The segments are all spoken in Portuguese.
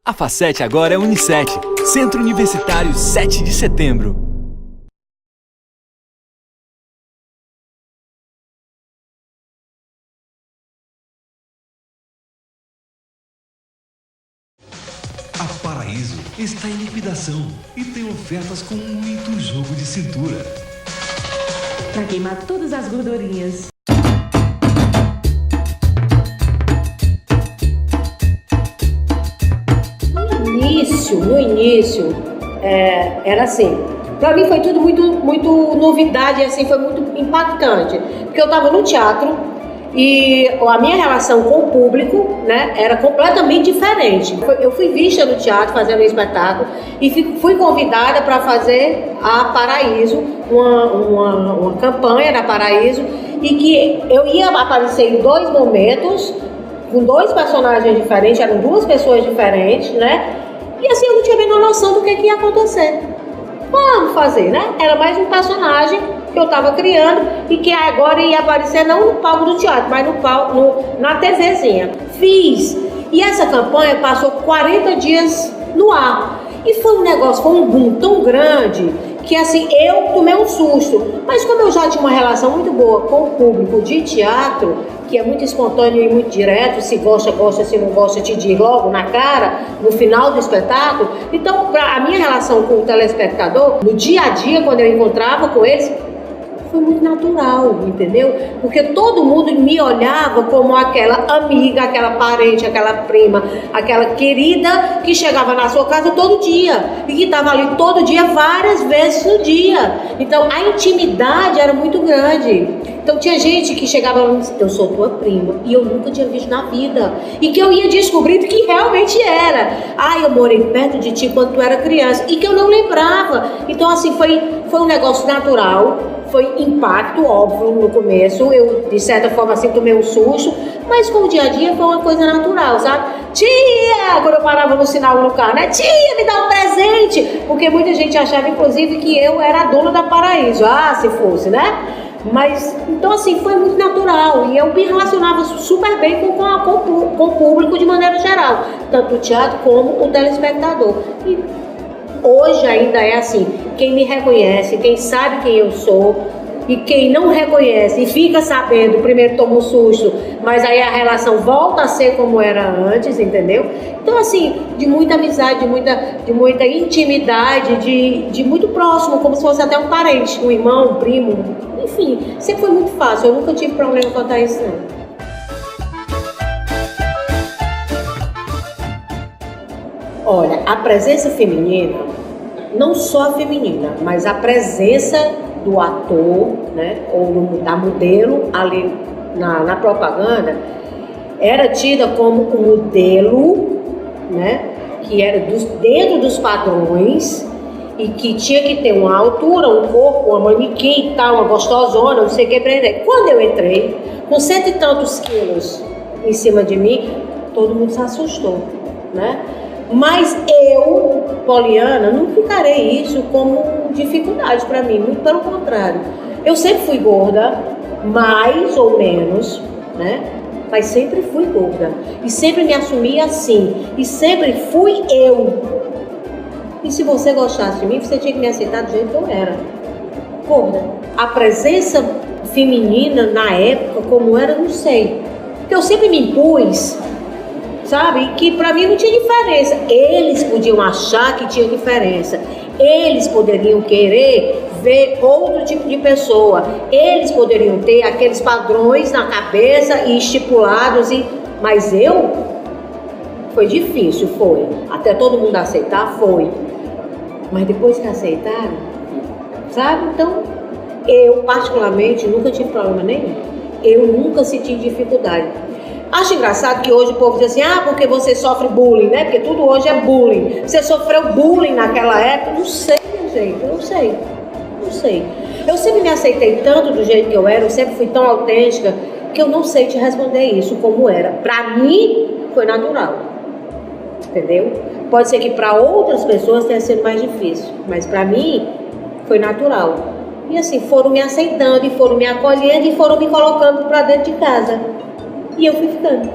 A Facete agora é Unicet, Centro Universitário 7 de Setembro. A Paraíso está em liquidação e tem ofertas com muito jogo de cintura. Para queimar todas as gordurinhas. No início, era assim. Para mim foi tudo muito novidade, assim, foi muito impactante. Porque eu estava no teatro e a minha relação com o público, né, era completamente diferente. Eu fui vista no teatro fazendo um espetáculo e fui convidada para fazer a Paraíso, uma campanha da Paraíso, e que eu ia aparecer em 2 momentos, com 2 personagens diferentes, eram 2 pessoas diferentes, né? E assim eu não tinha a menor noção do que ia acontecer. Vamos fazer, né? Era mais um personagem que eu estava criando e que agora ia aparecer não no palco do teatro, mas na TVzinha. Fiz. E essa campanha passou 40 dias no ar. E foi um negócio, foi um boom tão grande que assim, eu tomei um susto. Mas como eu já tinha uma relação muito boa com o público de teatro, que é muito espontâneo e muito direto, se gosta, gosta, se não gosta, te diz logo na cara, no final do espetáculo. Então, a minha relação com o telespectador, no dia a dia, quando eu encontrava com eles, foi muito natural, entendeu? Porque todo mundo me olhava como aquela amiga, aquela parente, aquela prima, aquela querida que chegava na sua casa todo dia e que estava ali todo dia, várias vezes no dia. Então a intimidade era muito grande. Então tinha gente que chegava e disse, eu sou tua prima, e eu nunca tinha visto na vida. E que eu ia descobrindo que realmente era. Eu morei perto de ti quando tu era criança, e que eu não lembrava. Então assim, foi um negócio natural. Foi impacto, óbvio, no começo. Eu, de certa forma, assim, tomei um susto. Mas com o dia a dia foi uma coisa natural, sabe? Tia! Quando eu parava no sinal no carro, né? Tia, me dá um presente! Porque muita gente achava, inclusive, que eu era a dona da Paraíso. Se fosse, né? Mas, então assim, foi muito natural. E eu me relacionava super bem com o público de maneira geral. Tanto o teatro como o telespectador. E hoje ainda é assim, quem me reconhece, quem sabe quem eu sou, e quem não reconhece e fica sabendo, primeiro toma um susto, mas aí a relação volta a ser como era antes, entendeu? Então assim, de muita amizade, de muita intimidade, de muito próximo, como se fosse até um parente, um irmão, um primo, enfim, sempre foi muito fácil, eu nunca tive problema quanto a isso não. Olha, a presença feminina, não só a feminina, mas a presença do ator, né, ou da modelo ali na propaganda, era tida como um modelo, né, que era dentro dos padrões e que tinha que ter uma altura, um corpo, uma manequim e tal, uma gostosona, não sei o que, para ele. Quando eu entrei, com 100 e tantos quilos em cima de mim, todo mundo se assustou, né? Mas eu, Poliana, não ficarei isso como dificuldade para mim, muito pelo contrário. Eu sempre fui gorda, mais ou menos, né? Mas sempre fui gorda. E sempre me assumi assim. E sempre fui eu. E se você gostasse de mim, você tinha que me aceitar do jeito que eu era. Gorda. A presença feminina na época, como era, não sei. Porque eu sempre me impus, sabe? Que pra mim não tinha diferença. Eles podiam achar que tinha diferença. Eles poderiam querer ver outro tipo de pessoa. Eles poderiam ter aqueles padrões na cabeça e estipulados. Mas eu, foi difícil, foi. Até todo mundo aceitar, foi. Mas depois que aceitaram, sabe? Então, eu particularmente nunca tive problema nenhum. Eu nunca senti dificuldade. Acho engraçado que hoje o povo diz assim, porque você sofre bullying, né? Porque tudo hoje é bullying. Você sofreu bullying naquela época? Não sei, gente, não sei. Eu sempre me aceitei tanto do jeito que eu era, eu sempre fui tão autêntica, que eu não sei te responder isso como era. Pra mim, foi natural, entendeu? Pode ser que para outras pessoas tenha sido mais difícil, mas pra mim, foi natural. E assim, foram me aceitando, e foram me acolhendo, e foram me colocando pra dentro de casa. E eu fui ficando.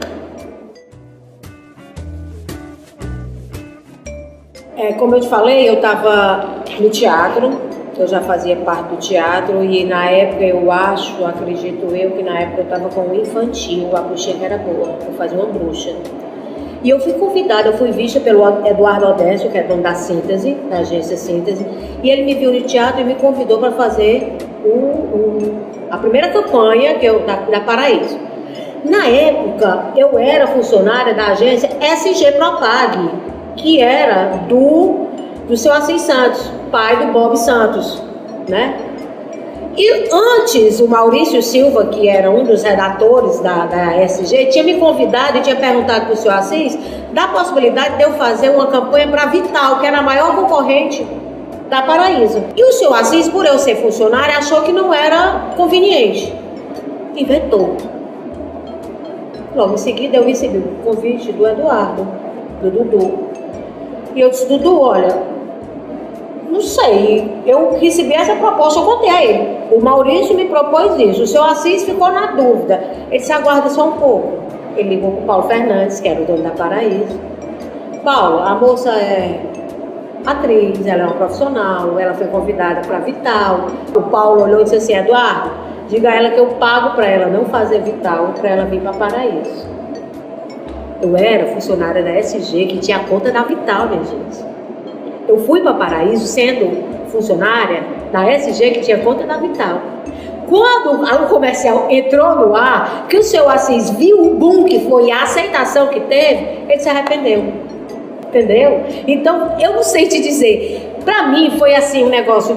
Como eu te falei, eu estava no teatro, eu já fazia parte do teatro e na época acredito eu, que na época eu estava com um infantil, a bruxinha que era boa, eu fazia uma bruxa. E eu fui convidada, eu fui vista pelo Eduardo Odécio, que é dono da Síntese, da agência Síntese, e ele me viu no teatro e me convidou para fazer a primeira campanha da Paraíso. Na época, eu era funcionária da agência SG Propag, que era do seu Assis Santos, pai do Bob Santos, né? E antes, o Maurício Silva, que era um dos redatores da SG, tinha me convidado e tinha perguntado para o senhor Assis da possibilidade de eu fazer uma campanha para a Vital, que era a maior concorrente da Paraíso. E o senhor Assis, por eu ser funcionária, achou que não era conveniente. Inventou. Logo em seguida, eu recebi o convite do Eduardo, do Dudu. E eu disse, Dudu, olha, não sei, eu recebi essa proposta, eu contei a ele. O Maurício me propôs isso, o seu Assis ficou na dúvida. Ele disse, aguarda só um pouco. Ele ligou para o Paulo Fernandes, que era o dono da Paraíso. Paulo, a moça é atriz, ela é uma profissional, ela foi convidada para Vital. O Paulo olhou e disse assim, Eduardo, diga a ela que eu pago para ela não fazer Vital, para ela vir para Paraíso. Eu era funcionária da SG, que tinha a conta da Vital, minha gente. Eu fui para Paraíso sendo funcionária da SG, que tinha conta da Vital. Quando o comercial entrou no ar, que o seu Assis viu o boom que foi, a aceitação que teve, ele se arrependeu. Entendeu? Então, eu não sei te dizer. Para mim, foi assim um negócio,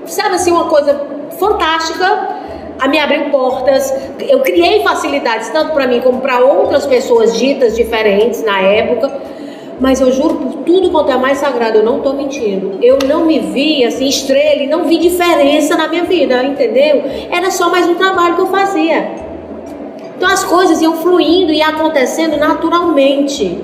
sabe assim, uma coisa fantástica. A me abriu portas, eu criei facilidades tanto para mim como para outras pessoas ditas diferentes na época, mas eu juro por tudo quanto é mais sagrado, eu não estou mentindo, eu não me vi assim estrela e não vi diferença na minha vida, entendeu? Era só mais um trabalho que eu fazia. Então as coisas iam fluindo e acontecendo naturalmente.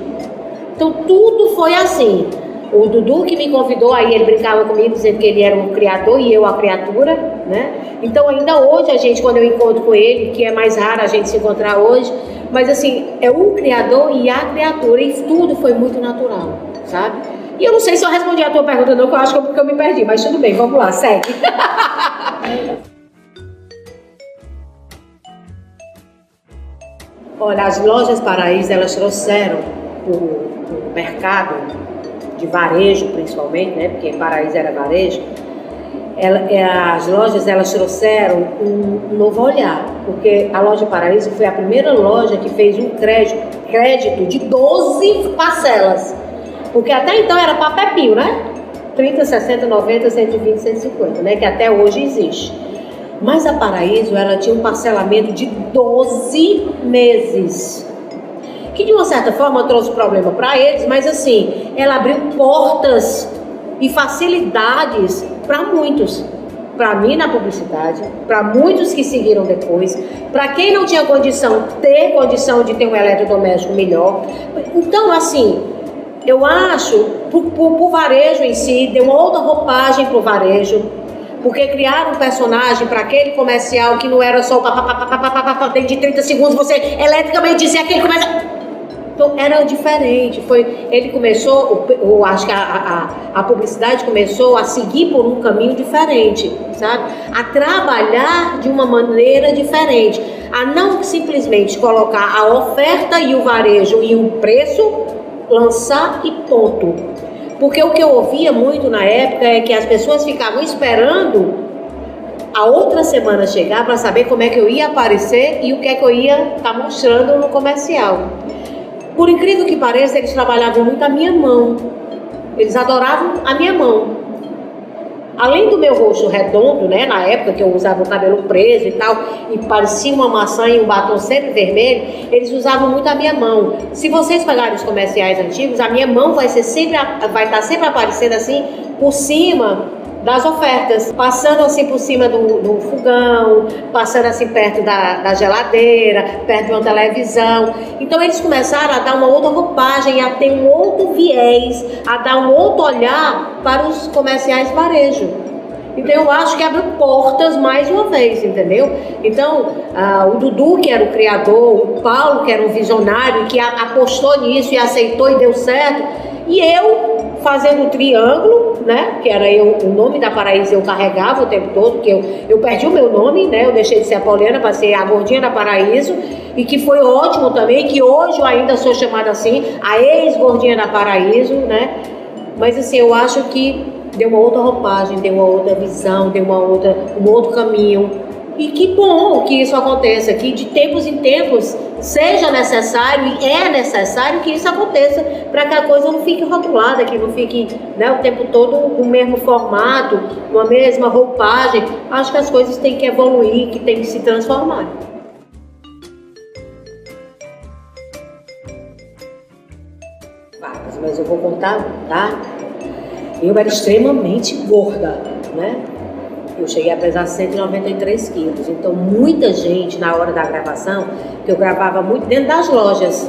Então tudo foi assim. O Dudu que me convidou, aí ele brincava comigo dizendo que ele era o criador e eu a criatura, né? Então ainda hoje a gente, quando eu encontro com ele, que é mais raro a gente se encontrar hoje, mas assim, é o criador e a criatura, e tudo foi muito natural, sabe? E eu não sei se eu respondi a tua pergunta não, que eu acho que eu me perdi, mas tudo bem, vamos lá, segue. Olha, as lojas Paraíso, elas trouxeram o mercado de varejo, principalmente, né? Porque Paraíso era varejo. As lojas, elas trouxeram um novo olhar, porque a loja Paraíso foi a primeira loja que fez um crédito de 12 parcelas, porque até então era papel, né? 30, 60, 90, 120, 150, né? Que até hoje existe. Mas a Paraíso, ela tinha um parcelamento de 12 meses. Que de uma certa forma trouxe problema para eles, mas assim, ela abriu portas e facilidades para muitos. Para mim na publicidade, para muitos que seguiram depois, para quem não tinha condição, ter condição de ter um eletrodoméstico melhor. Então assim, eu acho, pro varejo em si, deu uma outra roupagem pro varejo, porque criaram um personagem para aquele comercial que não era só o dentro de 30 segundos você eletricamente dizia que ele começa... Então era diferente, ele começou, eu acho que a publicidade começou a seguir por um caminho diferente, sabe? A trabalhar de uma maneira diferente, a não simplesmente colocar a oferta e o varejo e o preço, lançar e ponto. Porque o que eu ouvia muito na época é que as pessoas ficavam esperando a outra semana chegar para saber como é que eu ia aparecer e o que é que eu ia estar mostrando no comercial. Por incrível que pareça, eles trabalhavam muito a minha mão. Eles adoravam a minha mão. Além do meu rosto redondo, né, na época que eu usava o cabelo preso e tal, e parecia uma maçã e um batom sempre vermelho, eles usavam muito a minha mão. Se vocês pegarem os comerciais antigos, a minha mão vai estar sempre aparecendo assim, por cima das ofertas, passando assim por cima do fogão, passando assim perto da geladeira, perto de uma televisão. Então eles começaram a dar uma outra roupagem, a ter um outro viés, a dar um outro olhar para os comerciais varejo. Então eu acho que abriu portas mais uma vez, entendeu? Então o Dudu, que era o criador, o Paulo, que era um visionário, que apostou nisso e aceitou e deu certo, E eu fazendo o triângulo, né? Que era o nome da Paraíso eu carregava o tempo todo, porque eu perdi o meu nome, né? Eu deixei de ser a Pauliana para ser a Gordinha da Paraíso, e que foi ótimo também, que hoje eu ainda sou chamada assim, a ex-Gordinha da Paraíso, né? Mas assim, eu acho que deu uma outra roupagem, deu uma outra visão, deu um outro caminho. E que bom que isso aconteça, que de tempos em tempos seja necessário e é necessário que isso aconteça, para que a coisa não fique rotulada, que não fique, né, o tempo todo o mesmo formato, uma mesma roupagem. Acho que as coisas têm que evoluir, que têm que se transformar. Mas eu vou contar, tá? Eu era extremamente gorda, né? Eu cheguei a pesar 193 quilos. Então, muita gente, na hora da gravação, que eu gravava muito dentro das lojas.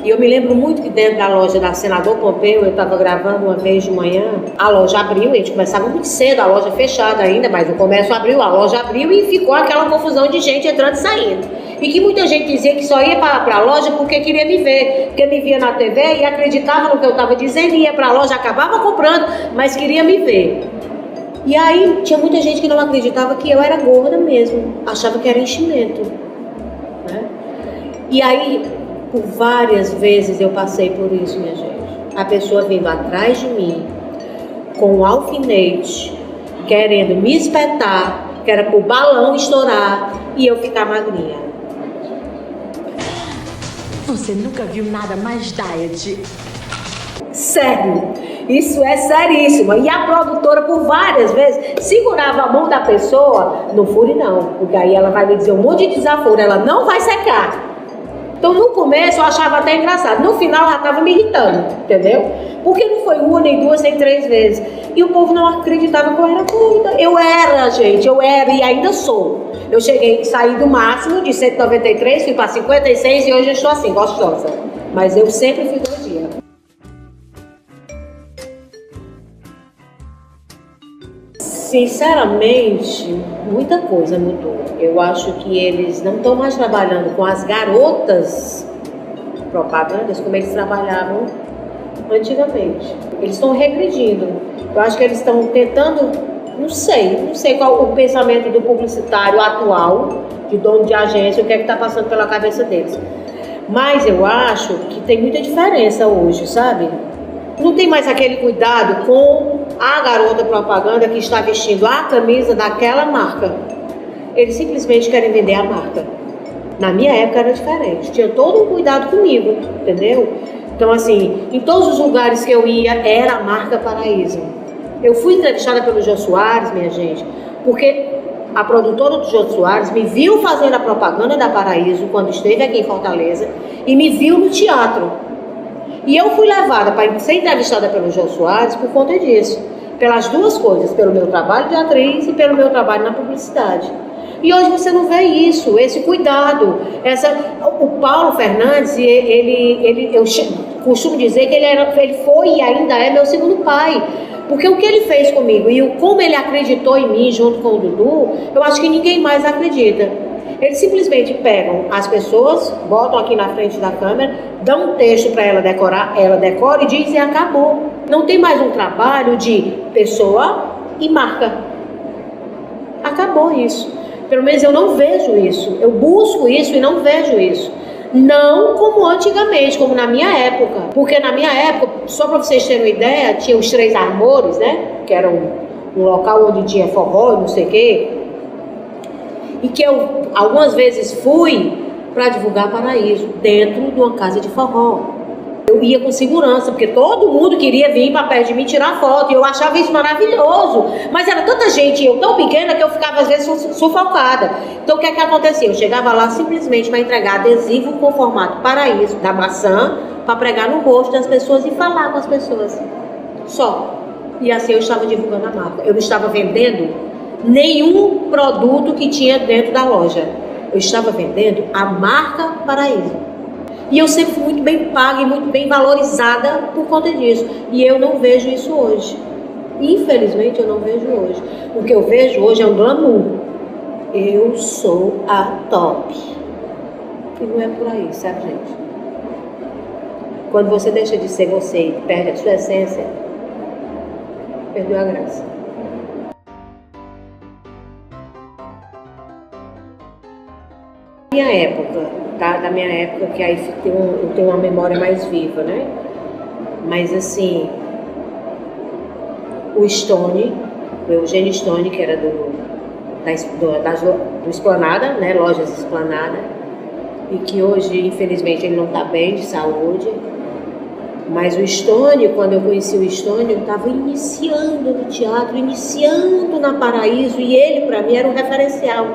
E eu me lembro muito que dentro da loja da Senador Pompeu, eu estava gravando uma vez de manhã, a loja abriu, a gente começava muito cedo, a loja fechada ainda, mas o comércio abriu, a loja abriu e ficou aquela confusão de gente entrando e saindo. E que muita gente dizia que só ia para a loja porque queria me ver, porque me via na TV e acreditava no que eu estava dizendo, ia para a loja, acabava comprando, mas queria me ver. E aí tinha muita gente que não acreditava que eu era gorda mesmo, achava que era enchimento, né? E aí, por várias vezes eu passei por isso, minha gente. A pessoa vindo atrás de mim, com um alfinete, querendo me espetar, que era pro balão estourar e eu ficar magrinha. Você nunca viu nada mais diet? Sério, isso é seríssimo. E a produtora, por várias vezes, segurava a mão da pessoa, não fure não, porque aí ela vai me dizer um monte de desaforo, ela não vai secar. Então, no começo, eu achava até engraçado. No final, ela estava me irritando, entendeu? Porque não foi uma, nem duas, nem três vezes. E o povo não acreditava que eu era gorda. Eu era, gente, eu era e ainda sou. Eu saí do máximo de 193, fui para 56 e hoje eu estou assim, gostosa. Mas eu sempre fui gordinha. Sinceramente, muita coisa mudou. Eu acho que eles não estão mais trabalhando com as garotas propagandas como eles trabalhavam antigamente. Eles estão regredindo. Eu acho que eles estão tentando, não sei qual o pensamento do publicitário atual, de dono de agência, o que é que está passando pela cabeça deles. Mas eu acho que tem muita diferença hoje, sabe? Não tem mais aquele cuidado com a garota propaganda que está vestindo a camisa daquela marca. Eles simplesmente querem vender a marca. Na minha época era diferente. Tinha todo um cuidado comigo, entendeu? Então, assim, em todos os lugares que eu ia, era a marca Paraíso. Eu fui entrevistada pelo Jô Soares, minha gente, porque a produtora do Jô Soares me viu fazendo a propaganda da Paraíso quando esteve aqui em Fortaleza e me viu no teatro. E eu fui levada para ser entrevistada pelo Jô Soares por conta disso. Pelas duas coisas, pelo meu trabalho de atriz e pelo meu trabalho na publicidade. E hoje você não vê isso, esse cuidado. O Paulo Fernandes, eu costumo dizer que ele foi e ainda é meu segundo pai. Porque o que ele fez comigo e como ele acreditou em mim junto com o Dudu, eu acho que ninguém mais acredita. Eles simplesmente pegam as pessoas, botam aqui na frente da câmera, dão um texto para ela decorar, ela decora e diz e acabou. Não tem mais um trabalho de pessoa e marca. Acabou isso. Pelo menos eu não vejo isso. Eu busco isso e não vejo isso. Não como antigamente, como na minha época. Porque na minha época, só para vocês terem uma ideia, tinha os 3 Amores, né? Que era um local onde tinha forró e não sei o quê. E que eu algumas vezes fui para divulgar Paraíso dentro de uma casa de forró. Eu ia com segurança, porque todo mundo queria vir para perto de mim tirar foto, e eu achava isso maravilhoso. Mas era tanta gente, eu tão pequena, que eu ficava às vezes sufocada. Então o que é que acontecia? Eu chegava lá simplesmente para entregar adesivo com formato Paraíso, da maçã, para pregar no rosto das pessoas e falar com as pessoas. Só. E assim eu estava divulgando a marca. Eu não estava vendendo nenhum produto que tinha dentro da loja. Eu estava vendendo a marca Paraíso. E eu sempre fui muito bem paga e muito bem valorizada por conta disso. E eu não vejo isso hoje. Infelizmente, eu não vejo hoje. O que eu vejo hoje é um glamour. Eu sou a top. E não é por aí, sabe, gente? Quando você deixa de ser você e perde a sua essência, perdeu a graça. Minha época, tá? Da minha época, que aí eu tenho uma memória mais viva, né? Mas assim, o Stone, o Eugênio Stone, que era do Esplanada, né? Lojas Esplanada, e que hoje, infelizmente, ele não está bem de saúde. Mas o Stone, quando eu conheci o Stone, eu estava iniciando no teatro, iniciando na Paraíso, e ele, para mim, era um referencial.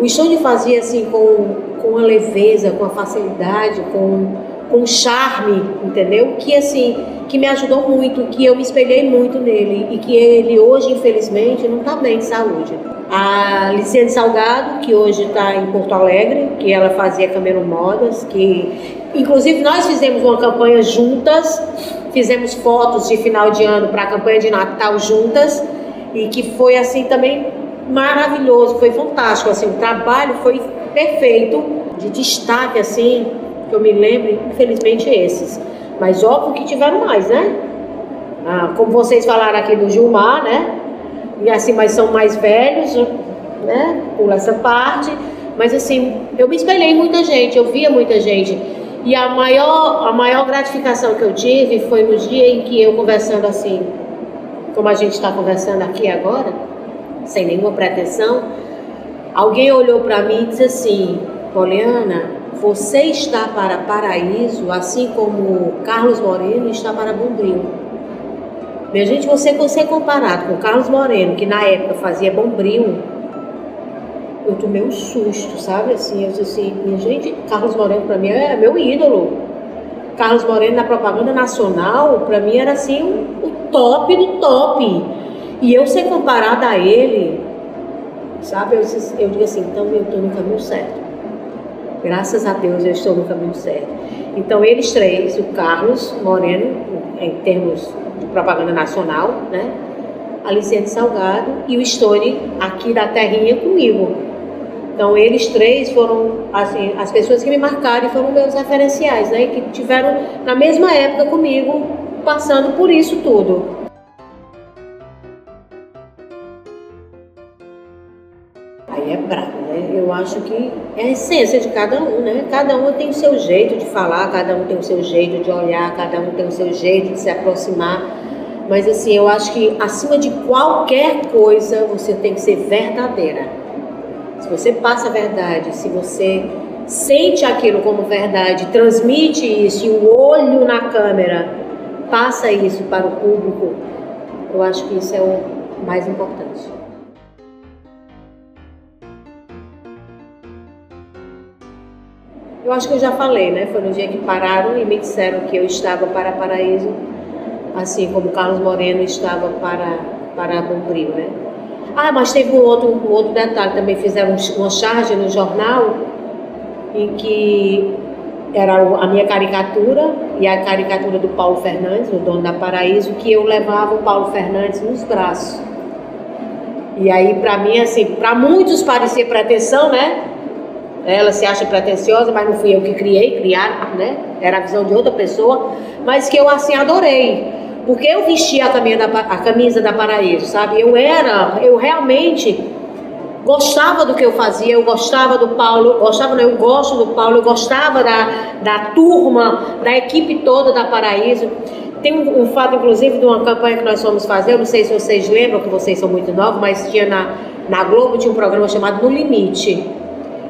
O Stone fazia assim com a leveza, com a facilidade, com charme, entendeu? Que assim, que me ajudou muito, que eu me espelhei muito nele e que ele hoje, infelizmente, não está bem de saúde. A Liciane Salgado, que hoje está em Porto Alegre, que ela fazia Camelo Modas, que inclusive nós fizemos uma campanha juntas, fizemos fotos de final de ano para a campanha de Natal juntas, e que foi assim também maravilhoso, foi fantástico, assim, o trabalho foi perfeito, de destaque assim, que eu me lembro, infelizmente esses, mas óbvio que tiveram mais, né? Como vocês falaram aqui do Gilmar, né? E assim, mas são mais velhos, né? Pula essa parte, mas assim, eu me espelhei em muita gente, eu via muita gente, e a maior gratificação que eu tive foi no dia em que eu, conversando assim, como a gente está conversando aqui agora, sem nenhuma pretensão, alguém olhou para mim e disse assim: Poliana, você está para Paraíso, assim como Carlos Moreno está para Bombril. Minha gente, você comparado com Carlos Moreno, que na época fazia Bombril, eu tomei um susto, sabe? Assim, eu disse assim, minha gente, Carlos Moreno para mim é meu ídolo. Carlos Moreno na propaganda nacional, para mim era assim o top do top. E eu ser comparada a ele, sabe? Eu digo assim, então eu estou no caminho certo. Graças a Deus eu estou no caminho certo. Então eles três, o Carlos Moreno, em termos de propaganda nacional, né? A Liciane Salgado e o Stone aqui da terrinha comigo. Então eles três foram assim, as pessoas que me marcaram e foram meus referenciais, né? Que tiveram na mesma época comigo, passando por isso tudo. Aí é brabo, né? Eu acho que é a essência de cada um, né? Cada um tem o seu jeito de falar, cada um tem o seu jeito de olhar, cada um tem o seu jeito de se aproximar. Mas assim, eu acho que acima de qualquer coisa, você tem que ser verdadeira. Se você passa a verdade, se você sente aquilo como verdade, transmite isso, e o olho na câmera passa isso para o público, eu acho que isso é o mais importante. Eu acho que eu já falei, né? Foi no dia que pararam e me disseram que eu estava para Paraíso, assim como Carlos Moreno estava para Bombril, né? Mas teve um outro detalhe, também fizeram uma charge no jornal em que era a minha caricatura e a caricatura do Paulo Fernandes, o dono da Paraíso, que eu levava o Paulo Fernandes nos braços. E aí, para mim, assim, para muitos parecia pretensão, né? Ela se acha pretensiosa, mas não fui eu que criaram, né? Era a visão de outra pessoa, mas que eu, assim, adorei. Porque eu vestia a camisa da Paraíso, sabe? Eu realmente gostava do que eu fazia, eu gostava do Paulo, eu gosto do Paulo, eu gostava da turma, da equipe toda da Paraíso. Tem um fato, inclusive, de uma campanha que nós fomos fazer, eu não sei se vocês lembram, que vocês são muito novos, mas tinha na Globo, tinha um programa chamado No Limite,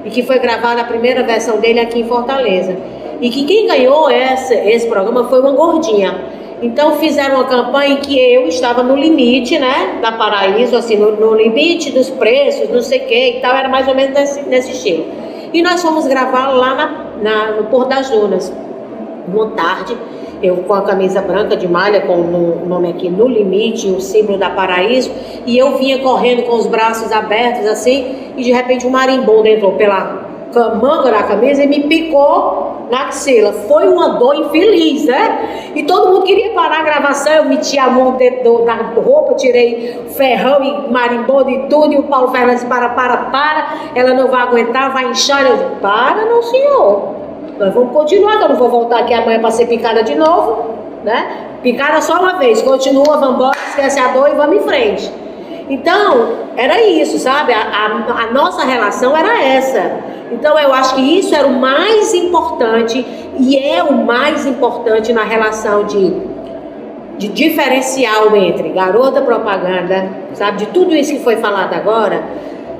e que foi gravada a primeira versão dele aqui em Fortaleza. E que quem ganhou esse programa foi uma gordinha. Então fizeram uma campanha em que eu estava no limite, né, da Paraíso, assim, no limite dos preços, não sei o que e tal, era mais ou menos nesse estilo. E nós fomos gravar lá no Porto das Dunas, uma tarde, eu com a camisa branca de malha, com o nome aqui, No Limite, o símbolo da Paraíso, e eu vinha correndo com os braços abertos, assim, e de repente um marimbondo entrou pela manga da camisa e me picou na axila. Foi uma dor infeliz, né? E todo mundo queria parar a gravação, eu meti a mão dentro da roupa, tirei ferrão e marimbondo e tudo, e o Paulo Fernandes para, ela não vai aguentar, vai inchar. Eu disse, para não, senhor. Nós vamos continuar, eu não vou voltar aqui amanhã para ser picada de novo, né? Picada só uma vez, continua, vamos embora, esquece a dor e vamos em frente. Então, era isso, sabe? A nossa relação era essa. Então, eu acho que isso era o mais importante e é o mais importante na relação de diferencial entre garota propaganda, sabe? De tudo isso que foi falado agora,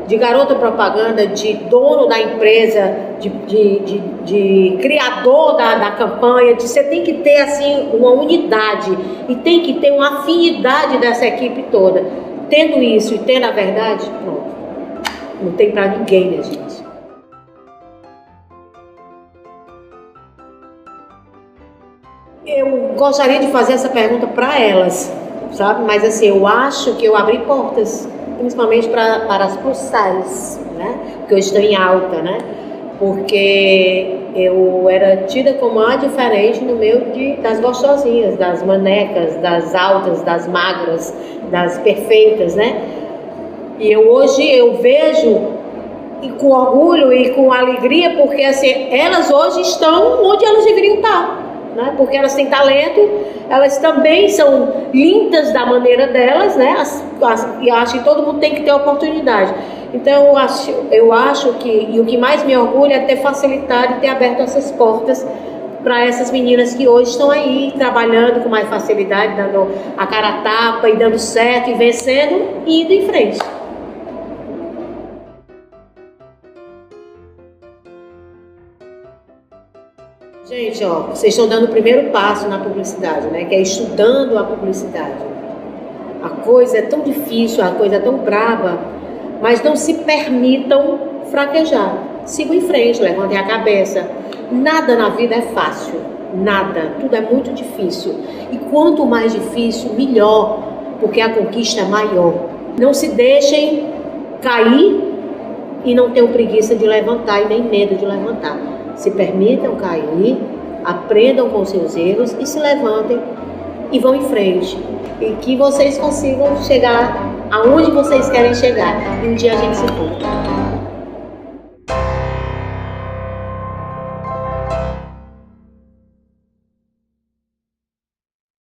de garota propaganda, de dono da empresa, de criador da campanha, você tem que ter assim uma unidade e tem que ter uma afinidade dessa equipe toda. Tendo isso e tendo a verdade, pronto, não tem pra ninguém, né, gente? Eu gostaria de fazer essa pergunta para elas, sabe? Mas assim, eu acho que eu abri portas, principalmente para as plus size, né? Porque eu estou em alta, né? Porque eu era tida como a diferente no meio das gostosinhas, das manecas, das altas, das magras, das perfeitas, né? E hoje eu vejo e com orgulho e com alegria, porque assim, elas hoje estão onde elas deveriam estar. Né? Porque elas têm talento, elas também são lindas da maneira delas, né? E acho que todo mundo tem que ter oportunidade. Então eu acho que, e o que mais me orgulha é ter facilitado e ter aberto essas portas para essas meninas que hoje estão aí trabalhando com mais facilidade, dando a cara a tapa e dando certo e vencendo e indo em frente. Gente, ó, vocês estão dando o primeiro passo na publicidade, né? Que é estudando a publicidade. A coisa é tão difícil, a coisa é tão braba, mas não se permitam fraquejar. Sigam em frente, levantem a cabeça. Nada na vida é fácil, nada. Tudo é muito difícil. E quanto mais difícil, melhor, porque a conquista é maior. Não se deixem cair e não tenham preguiça de levantar e nem medo de levantar. Se permitam cair, aprendam com seus erros e se levantem e vão em frente. E que vocês consigam chegar aonde vocês querem chegar. E um dia a gente se encontra.